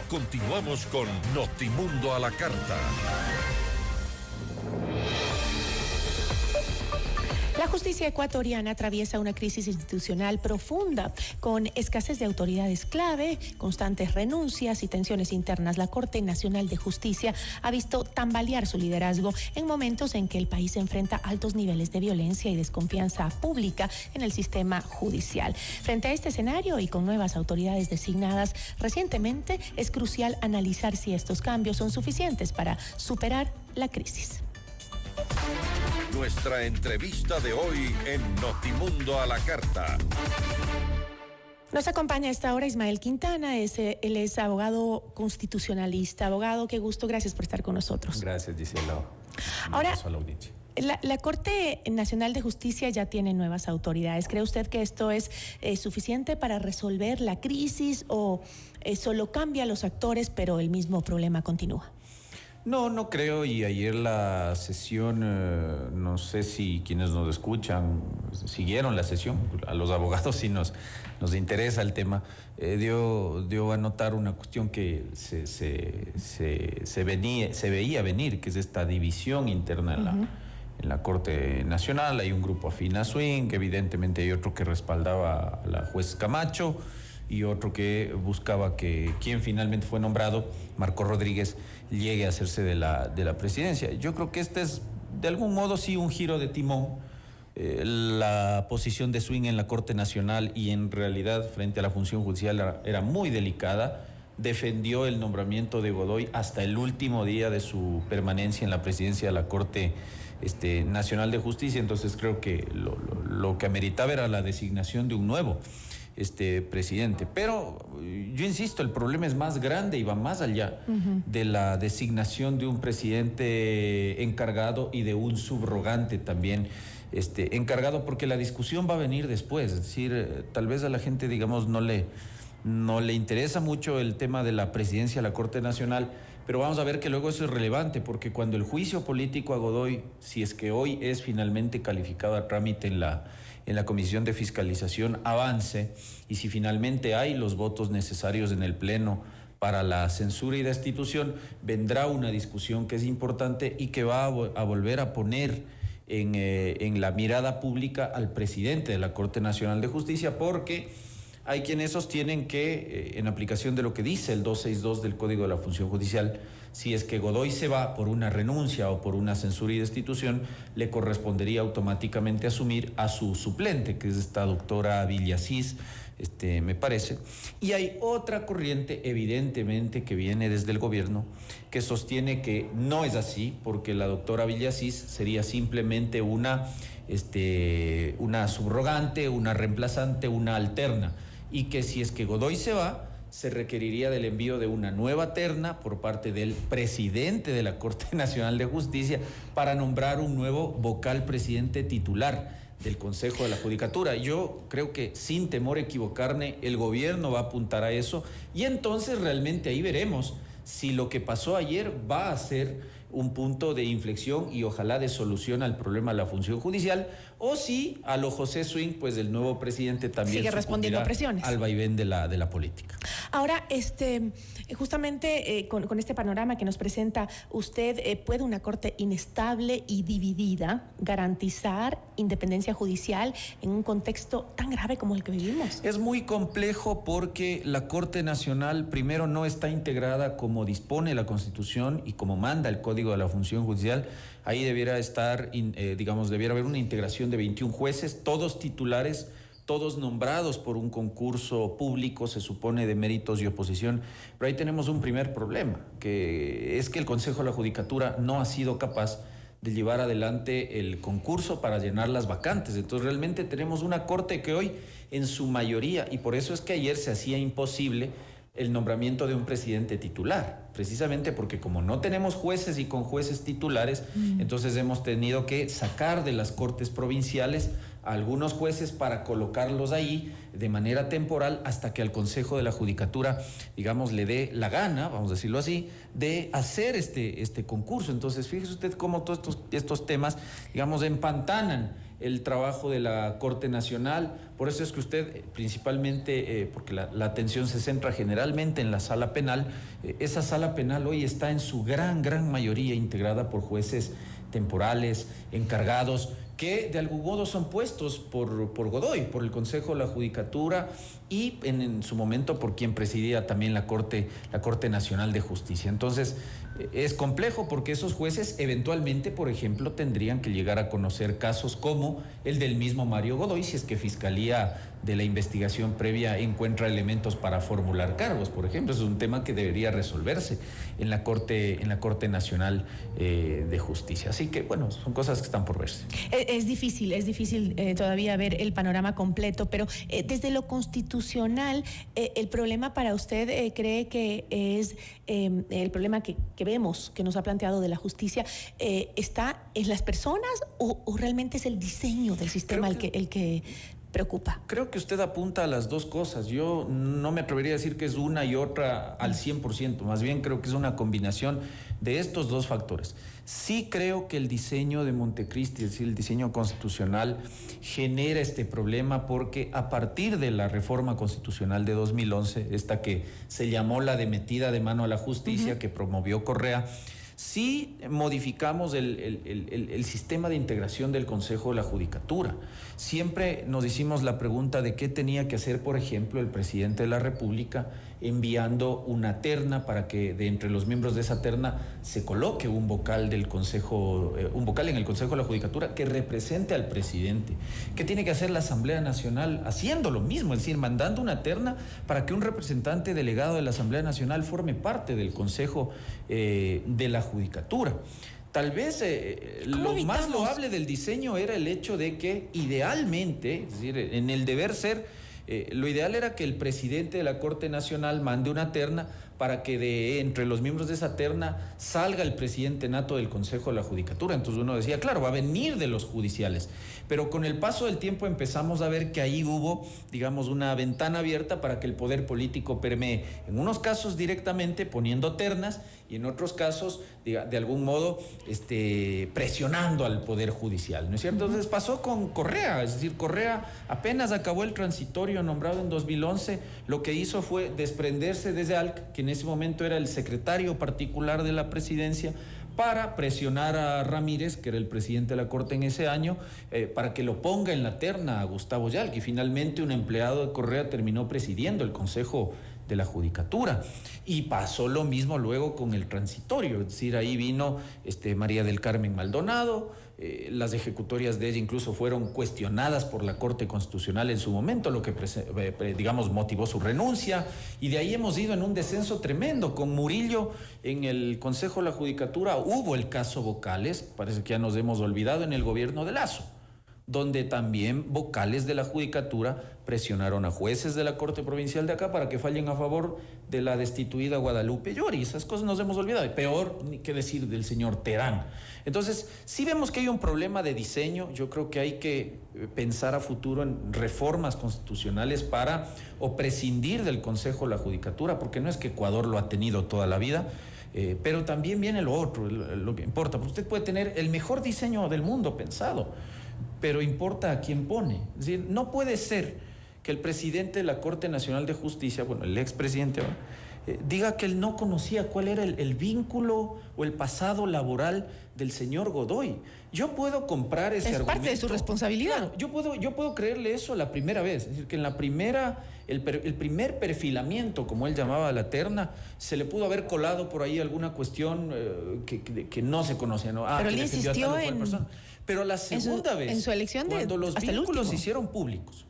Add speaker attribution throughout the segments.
Speaker 1: Continuamos con Notimundo a la Carta.
Speaker 2: La justicia ecuatoriana atraviesa una crisis institucional profunda, con escasez de autoridades clave, constantes renuncias y tensiones internas. La Corte Nacional de Justicia ha visto tambalear su liderazgo en momentos en que el país enfrenta altos niveles de violencia y desconfianza pública en el sistema judicial. Frente a este escenario y con nuevas autoridades designadas recientemente, es crucial analizar si estos cambios son suficientes para superar la crisis.
Speaker 1: Nuestra entrevista de hoy en Notimundo a la Carta.
Speaker 2: Nos acompaña a esta hora Ismael Quintana, él es abogado constitucionalista. Abogado, qué gusto, gracias por estar con nosotros.
Speaker 3: Gracias, Gisela.
Speaker 2: Ahora, la Corte Nacional de Justicia ya tiene nuevas autoridades. ¿Cree usted que esto es suficiente para resolver la crisis o solo cambia los actores pero el mismo problema continúa?
Speaker 3: No creo, y ayer la sesión, no sé si quienes nos escuchan siguieron la sesión, a los abogados sí nos interesa el tema, dio a notar una cuestión que se veía venir, que es esta división interna en la Corte Nacional. Hay un grupo afín a Swing, que evidentemente hay otro que respaldaba a la juez Camacho, y otro que buscaba que quien finalmente fue nombrado, Marco Rodríguez, llegue a hacerse de la presidencia. Yo creo que este es, de algún modo, sí, un giro de timón. La posición de Swing en la Corte Nacional y en realidad frente a la función judicial era muy delicada. Defendió el nombramiento de Godoy hasta el último día de su permanencia en la presidencia de la Corte Nacional de Justicia. Entonces creo que lo que ameritaba era la designación de un nuevo presidente. Pero yo insisto, el problema es más grande y va más allá de la designación de un presidente encargado y de un subrogante también encargado, porque la discusión va a venir después. Es decir, tal vez a la gente, digamos, no le interesa mucho el tema de la presidencia de la Corte Nacional, pero vamos a ver que luego eso es relevante, porque cuando el juicio político a Godoy, si es que hoy es finalmente calificado a trámite en la Comisión de Fiscalización, avance, y si finalmente hay los votos necesarios en el Pleno para la censura y destitución, vendrá una discusión que es importante y que va a volver a poner en la mirada pública al presidente de la Corte Nacional de Justicia, porque hay quienes sostienen que, en aplicación de lo que dice el 262 del Código de la Función Judicial, si es que Godoy se va por una renuncia o por una censura y destitución, le correspondería automáticamente asumir a su suplente, que es esta doctora Villasís, me parece. Y hay otra corriente, evidentemente, que viene desde el gobierno, que sostiene que no es así, porque la doctora Villasís sería simplemente una subrogante, una reemplazante, una alterna, y que si es que Godoy se va, se requeriría del envío de una nueva terna por parte del presidente de la Corte Nacional de Justicia para nombrar un nuevo vocal presidente titular del Consejo de la Judicatura. Yo creo que, sin temor a equivocarme, el gobierno va a apuntar a eso, y entonces realmente ahí veremos si lo que pasó ayer va a ser un punto de inflexión y ojalá de solución al problema de la función judicial, o si a lo José Swing, pues el nuevo presidente también
Speaker 2: sigue respondiendo a presiones
Speaker 3: al vaivén de la política.
Speaker 2: Ahora, justamente con este panorama que nos presenta usted, ¿puede una Corte inestable y dividida garantizar independencia judicial en un contexto tan grave como el que vivimos?
Speaker 3: Es muy complejo, porque la Corte Nacional, primero, no está integrada como dispone la Constitución y como manda el Código de la Función Judicial. Ahí debiera estar, debiera haber una integración de 21 jueces, todos titulares, todos nombrados por un concurso público, se supone, de méritos y oposición. Pero ahí tenemos un primer problema, que es que el Consejo de la Judicatura no ha sido capaz de llevar adelante el concurso para llenar las vacantes. Entonces realmente tenemos una Corte que hoy, en su mayoría, y por eso es que ayer se hacía imposible el nombramiento de un presidente titular, precisamente porque como no tenemos jueces y con jueces titulares, entonces hemos tenido que sacar de las cortes provinciales a algunos jueces para colocarlos ahí de manera temporal hasta que al Consejo de la Judicatura, digamos, le dé la gana, vamos a decirlo así, de hacer este concurso. Entonces, fíjese usted cómo todos estos temas, digamos, empantanan el trabajo de la Corte Nacional. Por eso es que usted, principalmente, porque la atención se centra generalmente en la sala penal, esa sala penal hoy está en su gran mayoría integrada por jueces temporales, encargados, que de algún modo son puestos por Godoy, por el Consejo de la Judicatura y en su momento por quien presidía también la Corte Nacional de Justicia. Entonces, es complejo porque esos jueces eventualmente, por ejemplo, tendrían que llegar a conocer casos como el del mismo Mario Godoy, si es que Fiscalía de la investigación previa encuentra elementos para formular cargos, por ejemplo. Es un tema que debería resolverse en la Corte Nacional de Justicia. Así que, bueno, son cosas que están por verse.
Speaker 2: Es difícil todavía ver el panorama completo, pero desde lo constitucional, el problema para usted, ¿cree que es el problema que vemos, que nos ha planteado de la justicia, está en las personas o realmente es el diseño del sistema el que preocupa?
Speaker 3: Creo que usted apunta a las dos cosas. Yo no me atrevería a decir que es una y otra al 100%, más bien creo que es una combinación de estos dos factores. Sí creo que el diseño de Montecristi, es decir, el diseño constitucional, genera este problema porque a partir de la reforma constitucional de 2011, esta que se llamó la de metida de mano a la justicia, que promovió Correa, sí modificamos el sistema de integración del Consejo de la Judicatura. Siempre nos hicimos la pregunta de qué tenía que hacer, por ejemplo, el presidente de la República enviando una terna para que de entre los miembros de esa terna se coloque un vocal del Consejo, un vocal en el Consejo de la Judicatura que represente al presidente. ¿Qué tiene que hacer la Asamblea Nacional? Haciendo lo mismo, es decir, mandando una terna para que un representante delegado de la Asamblea Nacional forme parte del Consejo de la Judicatura. Tal vez lo más loable del diseño era el hecho de que idealmente, es decir, en el deber ser, lo ideal era que el presidente de la Corte Nacional mande una terna para que de entre los miembros de esa terna salga el presidente nato del Consejo de la Judicatura. Entonces uno decía, claro, va a venir de los judiciales. Pero con el paso del tiempo empezamos a ver que ahí hubo, digamos, una ventana abierta para que el poder político permee, en unos casos directamente poniendo ternas y en otros casos, de algún modo, presionando al poder judicial, ¿no es cierto? Entonces pasó con Correa, es decir, Correa apenas acabó el transitorio nombrado en 2011, lo que hizo fue desprenderse de Zalc, que en ese momento era el secretario particular de la presidencia, para presionar a Ramírez, que era el presidente de la Corte en ese año, para que lo ponga en la terna a Gustavo Zalc, y finalmente un empleado de Correa terminó presidiendo el Consejo de la Judicatura. Y pasó lo mismo luego con el transitorio, es decir, ahí vino María del Carmen Maldonado, las ejecutorias de ella incluso fueron cuestionadas por la Corte Constitucional en su momento, lo que digamos motivó su renuncia, y de ahí hemos ido en un descenso tremendo. Con Murillo en el Consejo de la Judicatura hubo el caso Vocales, parece que ya nos hemos olvidado, en el gobierno de Lasso, donde también vocales de la Judicatura presionaron a jueces de la Corte Provincial de acá para que fallen a favor de la destituida Guadalupe Llori. Esas cosas nos hemos olvidado. Y peor, ni qué decir del señor Terán. Entonces, sí vemos que hay un problema de diseño. Yo creo que hay que pensar a futuro en reformas constitucionales para o prescindir del Consejo de la Judicatura, porque no es que Ecuador lo ha tenido toda la vida, pero también viene lo otro, lo que importa. Porque usted puede tener el mejor diseño del mundo pensado, pero importa a quién pone. Es decir, no puede ser que el presidente de la Corte Nacional de Justicia, bueno, el expresidente, diga que él no conocía cuál era el vínculo o el pasado laboral del señor Godoy. Yo puedo comprar ese argumento. Es
Speaker 2: parte de su responsabilidad.
Speaker 3: Claro, yo puedo creerle eso la primera vez. Es decir, que en la primera, el primer perfilamiento, como él llamaba a la terna, se le pudo haber colado por ahí alguna cuestión que no se conocía, ¿no?
Speaker 2: Pero él insistió
Speaker 3: Pero la segunda vez,
Speaker 2: en su elección
Speaker 3: cuando los vínculos se hicieron públicos,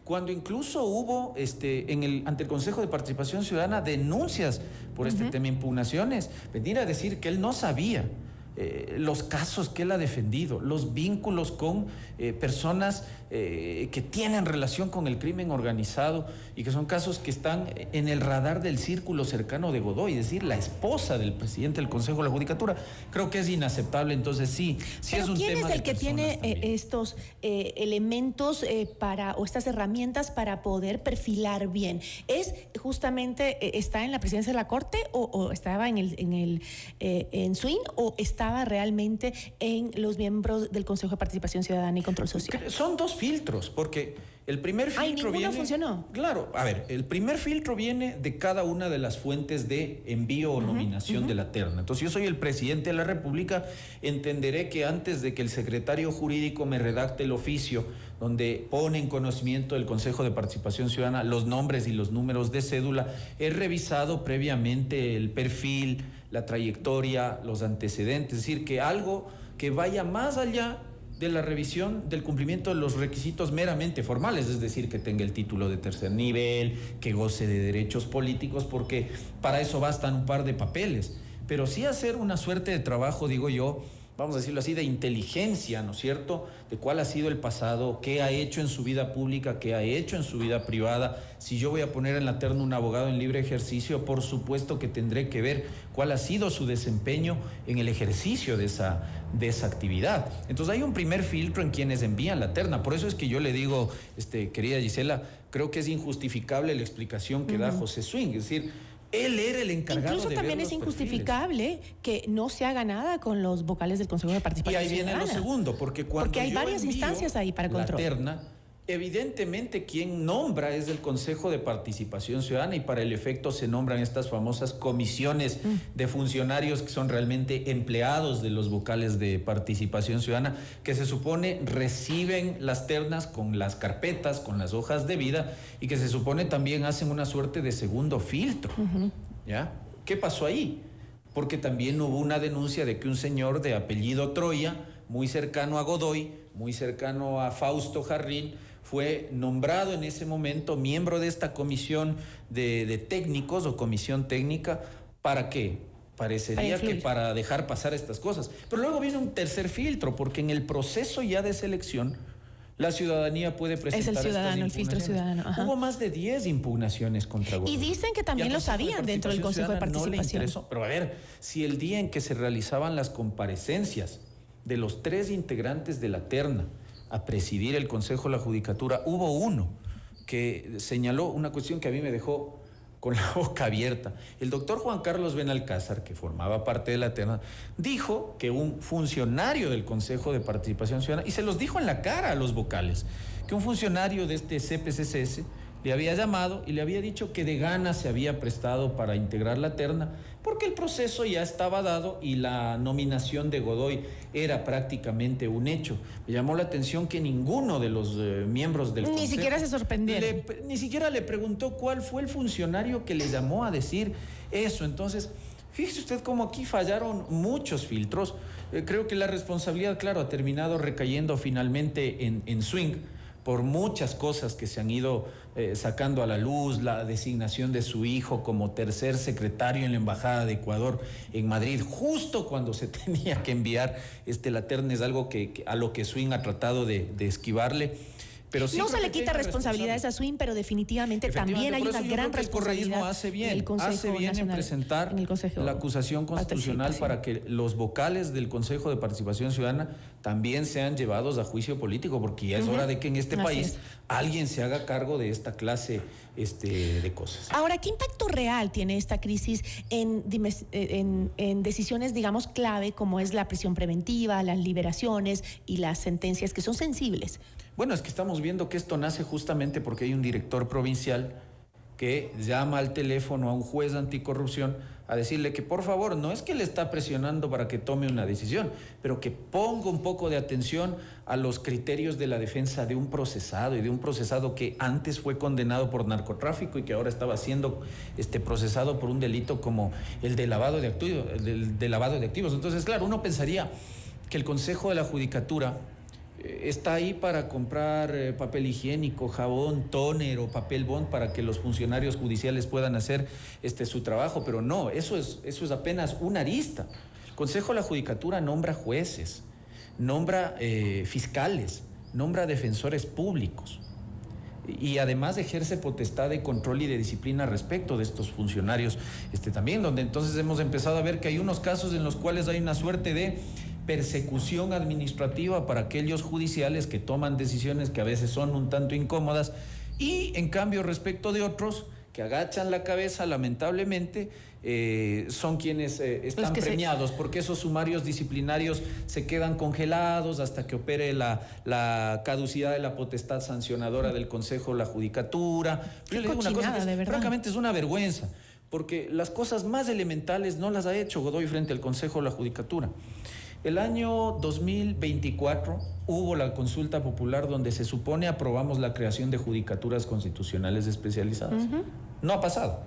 Speaker 3: cuando incluso hubo ante el Consejo de Participación Ciudadana denuncias por este tema, impugnaciones, venir a decir que él no sabía los casos que él ha defendido, los vínculos con personas que tienen relación con el crimen organizado y que son casos que están en el radar del círculo cercano de Godoy, es decir, la esposa del presidente del Consejo de la Judicatura. Creo que es inaceptable, entonces sí
Speaker 2: Pero
Speaker 3: es un
Speaker 2: ¿quién
Speaker 3: tema
Speaker 2: es el
Speaker 3: de
Speaker 2: que tiene estos elementos o estas herramientas para poder perfilar bien? ¿Es justamente, está en la presidencia de la Corte o estaba en SWIN o estaba realmente en los miembros del Consejo de Participación Ciudadana y Control Social?
Speaker 3: Son dos filtros, porque el primer filtro
Speaker 2: ninguno
Speaker 3: viene...
Speaker 2: funcionó.
Speaker 3: Claro, a ver, el primer filtro viene de cada una de las fuentes de envío o nominación de la terna. Entonces, yo soy el presidente de la República, entenderé que antes de que el secretario jurídico me redacte el oficio donde pone en conocimiento del Consejo de Participación Ciudadana los nombres y los números de cédula, he revisado previamente el perfil, la trayectoria, los antecedentes, es decir, que algo que vaya más allá de la revisión del cumplimiento de los requisitos meramente formales, es decir, que tenga el título de tercer nivel, que goce de derechos políticos, porque para eso bastan un par de papeles, pero sí hacer una suerte de trabajo, digo yo, vamos a decirlo así, de inteligencia, ¿no es cierto?, de cuál ha sido el pasado, qué ha hecho en su vida pública, qué ha hecho en su vida privada. Si yo voy a poner en la terna un abogado en libre ejercicio, por supuesto que tendré que ver cuál ha sido su desempeño en el ejercicio de esa actividad. Entonces hay un primer filtro en quienes envían la terna. Por eso es que yo le digo, querida Gisela, creo que es injustificable la explicación que da José Swing, es decir, él era el encargado.
Speaker 2: Incluso
Speaker 3: de
Speaker 2: también
Speaker 3: ver
Speaker 2: es
Speaker 3: los
Speaker 2: injustificable que no se haga nada con los vocales del Consejo de Participación
Speaker 3: Ciudadana. Y ahí viene lo segundo, porque
Speaker 2: hay varias instancias ahí para control.
Speaker 3: La terna, evidentemente quien nombra es el Consejo de Participación Ciudadana y para el efecto se nombran estas famosas comisiones de funcionarios que son realmente empleados de los vocales de Participación Ciudadana, que se supone reciben las ternas con las carpetas, con las hojas de vida y que se supone también hacen una suerte de segundo filtro. ¿Ya? ¿Qué pasó ahí? Porque también hubo una denuncia de que un señor de apellido Troya, muy cercano a Godoy, muy cercano a Fausto Jarrín, fue nombrado en ese momento miembro de esta comisión de técnicos o comisión técnica. ¿Para qué? Parecería que para dejar pasar estas cosas. Pero luego viene un tercer filtro, porque en el proceso ya de selección la ciudadanía puede presentar.
Speaker 2: Es el ciudadano, el filtro ciudadano. Ajá.
Speaker 3: Hubo más de 10 impugnaciones contra Godoy.
Speaker 2: Y dicen que también lo sabían dentro del Consejo de Participación.
Speaker 3: No, pero a ver, si el día en que se realizaban las comparecencias de los 3 integrantes de la terna a presidir el Consejo de la Judicatura, hubo uno que señaló una cuestión que a mí me dejó con la boca abierta. El doctor Juan Carlos Benalcázar, que formaba parte de la terna, dijo que un funcionario del Consejo de Participación Ciudadana, y se los dijo en la cara a los vocales, que un funcionario de este CPCCS le había llamado y le había dicho que de gana se había prestado para integrar la terna, porque el proceso ya estaba dado y la nominación de Godoy era prácticamente un hecho. Me llamó la atención que ninguno de los miembros del Consejo...
Speaker 2: Ni siquiera se sorprendieron.
Speaker 3: Ni siquiera le preguntó cuál fue el funcionario que le llamó a decir eso. Entonces, fíjese usted cómo aquí fallaron muchos filtros. Creo que la responsabilidad, claro, ha terminado recayendo finalmente en Swing, por muchas cosas que se han ido sacando a la luz, la designación de su hijo como tercer secretario en la Embajada de Ecuador en Madrid, justo cuando se tenía que enviar la terna, es algo que a lo que Swing ha tratado de esquivarle. Pero sí
Speaker 2: no se le quita responsabilidades a Swing, pero definitivamente también hay una gran responsabilidad.
Speaker 3: Hace bien en presentar la acusación constitucional para que los vocales del Consejo de Participación Ciudadana también sean llevados a juicio político, porque ya es hora de que en este país alguien se haga cargo de esta clase de cosas.
Speaker 2: Ahora, ¿qué impacto real tiene esta crisis en decisiones, digamos, clave, como es la prisión preventiva, las liberaciones y las sentencias que son sensibles?
Speaker 3: Bueno, es que estamos viendo que esto nace justamente porque hay un director provincial que llama al teléfono a un juez anticorrupción a decirle que por favor, no es que le está presionando para que tome una decisión, pero que ponga un poco de atención a los criterios de la defensa de un procesado, y de un procesado que antes fue condenado por narcotráfico y que ahora estaba siendo procesado por un delito como el de lavado de activos. Entonces, claro, uno pensaría que el Consejo de la Judicatura está ahí para comprar papel higiénico, jabón, tóner o papel bond para que los funcionarios judiciales puedan hacer su trabajo, pero no, eso es apenas una arista. Consejo de la Judicatura nombra jueces, nombra fiscales, nombra defensores públicos y además ejerce potestad de control y de disciplina respecto de estos funcionarios también, donde entonces hemos empezado a ver que hay unos casos en los cuales hay una suerte de persecución administrativa para aquellos judiciales que toman decisiones que a veces son un tanto incómodas y en cambio respecto de otros que agachan la cabeza, lamentablemente, son quienes están premiados, porque esos sumarios disciplinarios se quedan congelados hasta que opere la caducidad de la potestad sancionadora del Consejo de la Judicatura. Pero yo le digo una cosa que francamente es una vergüenza, porque las cosas más elementales no las ha hecho Godoy frente al Consejo de la Judicatura. El año 2024 hubo la consulta popular donde se supone aprobamos la creación de judicaturas constitucionales especializadas. No ha pasado.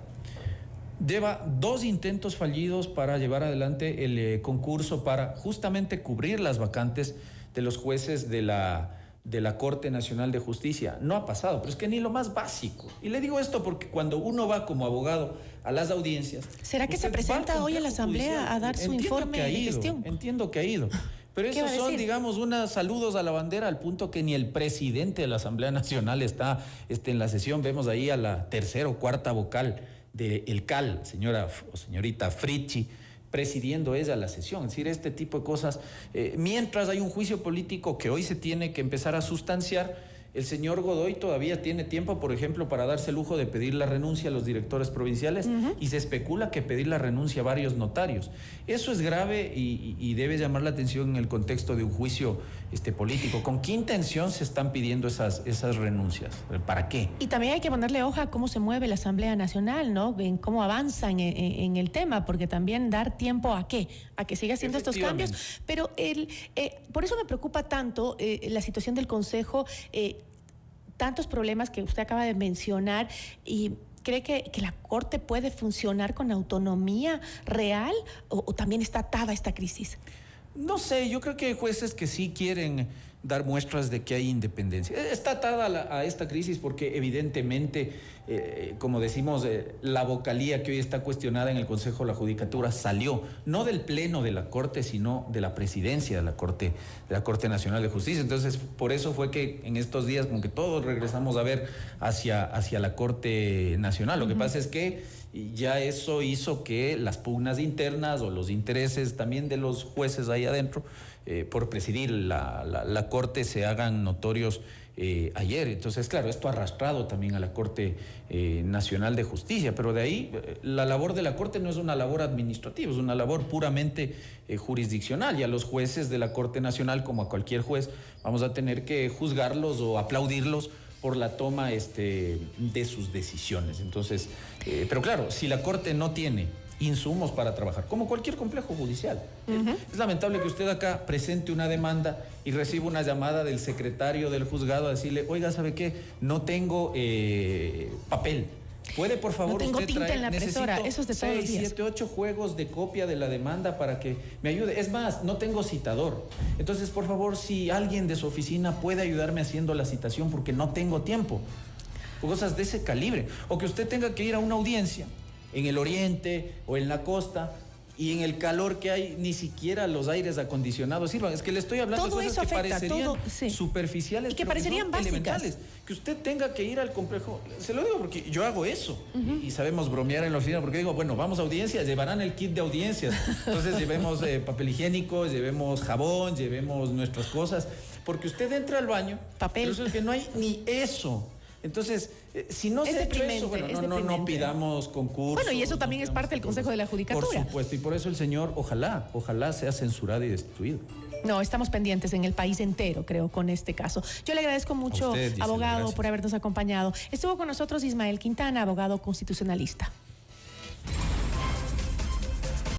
Speaker 3: Lleva 2 intentos fallidos para llevar adelante el concurso para justamente cubrir las vacantes de los jueces de la Corte Nacional de Justicia. No ha pasado, pero es que ni lo más básico. Y le digo esto porque cuando uno va como abogado a las audiencias...
Speaker 2: ¿Será que se presenta hoy en la Asamblea judicial a dar su informe de gestión?
Speaker 3: Entiendo que ha ido. Pero esos son, digamos, unos saludos a la bandera al punto que ni el presidente de la Asamblea Nacional está en la sesión. Vemos ahí a la tercera o cuarta vocal del CAL, señora o señorita Fritzsche, presidiendo ella la sesión. Es decir, este tipo de cosas, mientras hay un juicio político que hoy se tiene que empezar a sustanciar, el señor Godoy todavía tiene tiempo, por ejemplo, para darse el lujo de pedir la renuncia a los directores provinciales y se especula que pedir la renuncia a varios notarios. Eso es grave y debe llamar la atención en el contexto de un juicio político. ¿Con qué intención se están pidiendo esas renuncias? ¿Para qué?
Speaker 2: Y también hay que ponerle hoja a cómo se mueve la Asamblea Nacional, ¿no? En cómo avanza en el tema, porque también dar tiempo a qué, a que siga haciendo estos cambios. Pero por eso me preocupa tanto la situación del Consejo, tantos problemas que usted acaba de mencionar, y ¿cree que la Corte puede funcionar con autonomía real o también está atada a esta crisis?
Speaker 3: No sé, yo creo que hay jueces que sí quieren dar muestras de que hay independencia. Está atada a esta crisis porque evidentemente, como decimos, la vocalía que hoy está cuestionada en el Consejo de la Judicatura salió no del Pleno de la Corte, sino de la presidencia de la Corte Nacional de Justicia. Entonces, por eso fue que en estos días como que todos regresamos a ver hacia la Corte Nacional. Lo que pasa es que ya eso hizo que las pugnas internas o los intereses también de los jueces ahí adentro por presidir la Corte se hagan notorios ayer. Entonces, claro, esto ha arrastrado también a la Corte Nacional de Justicia, pero de ahí la labor de la Corte no es una labor administrativa, es una labor puramente jurisdiccional, y a los jueces de la Corte Nacional, como a cualquier juez, vamos a tener que juzgarlos o aplaudirlos por la toma de sus decisiones. Entonces, pero claro, si la Corte no tiene insumos para trabajar, como cualquier complejo judicial, es lamentable que usted acá presente una demanda y reciba una llamada del secretario del juzgado a decirle, oiga, ¿sabe qué? No tengo papel. ¿Puede, por favor,
Speaker 2: no tengo
Speaker 3: usted
Speaker 2: tinta
Speaker 3: traer?
Speaker 2: en la impresora, eso es de todos los
Speaker 3: 6,
Speaker 2: días.
Speaker 3: 7, 8 juegos de copia de la demanda para que me ayude. Es más, no tengo citador. Entonces, por favor, si alguien de su oficina puede ayudarme haciendo la citación porque no tengo tiempo. Cosas de ese calibre. O que usted tenga que ir a una audiencia en el oriente o en la costa, y en el calor que hay, ni siquiera los aires acondicionados sirvan. Es que le estoy hablando
Speaker 2: todo
Speaker 3: de cosas que parecerían superficiales,
Speaker 2: y que parecerían básicas.
Speaker 3: Elementales. Que usted tenga que ir al complejo, se lo digo porque yo hago eso, y sabemos bromear en la oficina, porque digo, bueno, vamos a audiencias, llevarán el kit de audiencias. Entonces llevemos papel higiénico, llevemos jabón, llevemos nuestras cosas, porque usted entra al baño,
Speaker 2: papel.
Speaker 3: Pero eso es que no hay ni eso. Entonces, si no se ha hecho eso, bueno, no pidamos concursos.
Speaker 2: Bueno, y eso también es parte del Consejo de la Judicatura.
Speaker 3: Por supuesto, y por eso el señor, ojalá sea censurado y destituido.
Speaker 2: No, estamos pendientes en el país entero, creo, con este caso. Yo le agradezco mucho, abogado, por habernos acompañado. Estuvo con nosotros Ismael Quintana, abogado constitucionalista.